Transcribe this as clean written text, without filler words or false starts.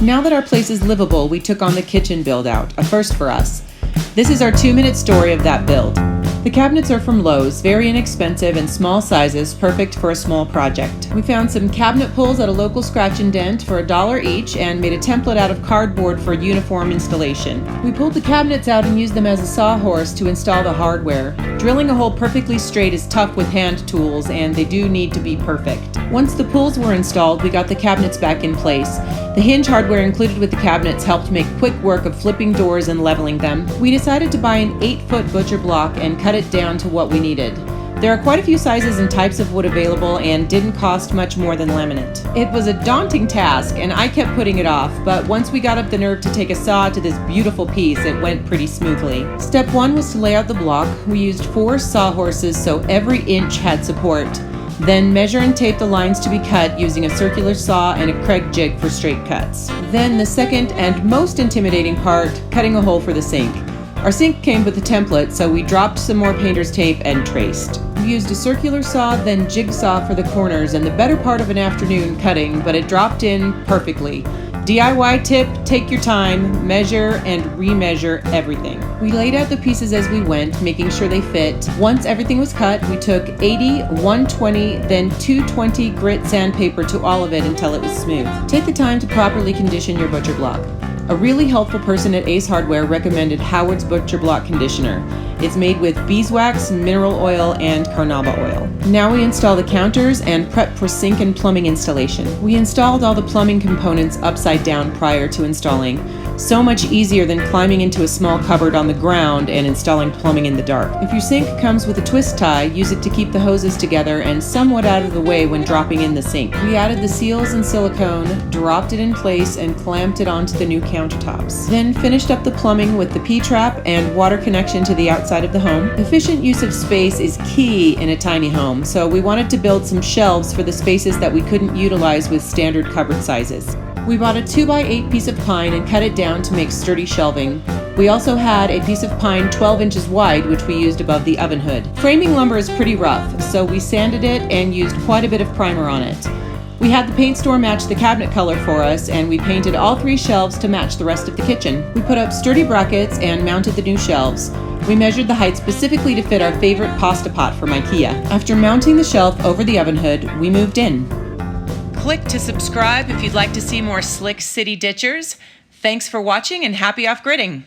Now that our place is livable, we took on the kitchen build-out, a first for us. This is our 2-minute story of that build. The cabinets are from Lowe's, very inexpensive and small sizes, perfect for a small project. We found some cabinet pulls at a local scratch and dent for $1 each and made a template out of cardboard for uniform installation. We pulled the cabinets out and used them as a sawhorse to install the hardware. Drilling a hole perfectly straight is tough with hand tools, and they do need to be perfect. Once the pulls were installed, we got the cabinets back in place. The hinge hardware included with the cabinets helped make quick work of flipping doors and leveling them. We decided to buy an 8-foot butcher block and cut it down to what we needed. There are quite a few sizes and types of wood available and didn't cost much more than laminate. It was a daunting task and I kept putting it off, but once we got up the nerve to take a saw to this beautiful piece, it went pretty smoothly. Step 1 was to lay out the block. We used 4 sawhorses so every inch had support. Then measure and tape the lines to be cut using a circular saw and a Craig jig for straight cuts. Then the second and most intimidating part, cutting a hole for the sink. Our sink came with a template, so we dropped some more painter's tape and traced. We used a circular saw, then jigsaw for the corners, and the better part of an afternoon cutting, but it dropped in perfectly. DIY tip, take your time, measure and remeasure everything. We laid out the pieces as we went, making sure they fit. Once everything was cut, we took 80, 120, then 220 grit sandpaper to all of it until it was smooth. Take the time to properly condition your butcher block. A really helpful person at Ace Hardware recommended Howard's Butcher Block Conditioner. It's made with beeswax, mineral oil, and carnauba oil. Now we install the counters and prep for sink and plumbing installation. We installed all the plumbing components upside down prior to installing. So much easier than climbing into a small cupboard on the ground and installing plumbing in the dark. If your sink comes with a twist tie, use it to keep the hoses together and somewhat out of the way when dropping in the sink. We added the seals and silicone, dropped it in place, and clamped it onto the new countertops. Then finished up the plumbing with the P-trap and water connection to the outside of the home. Efficient use of space is key in a tiny home, so we wanted to build some shelves for the spaces that we couldn't utilize with standard cupboard sizes. We bought a 2x8 piece of pine and cut it down to make sturdy shelving. We also had a piece of pine 12 inches wide, which we used above the oven hood. Framing lumber is pretty rough, so we sanded it and used quite a bit of primer on it. We had the paint store match the cabinet color for us, and we painted all 3 shelves to match the rest of the kitchen. We put up sturdy brackets and mounted the new shelves. We measured the height specifically to fit our favorite pasta pot from IKEA. After mounting the shelf over the oven hood, we moved in. Click to subscribe if you'd like to see more slick city ditchers. Thanks for watching and happy off-gridding.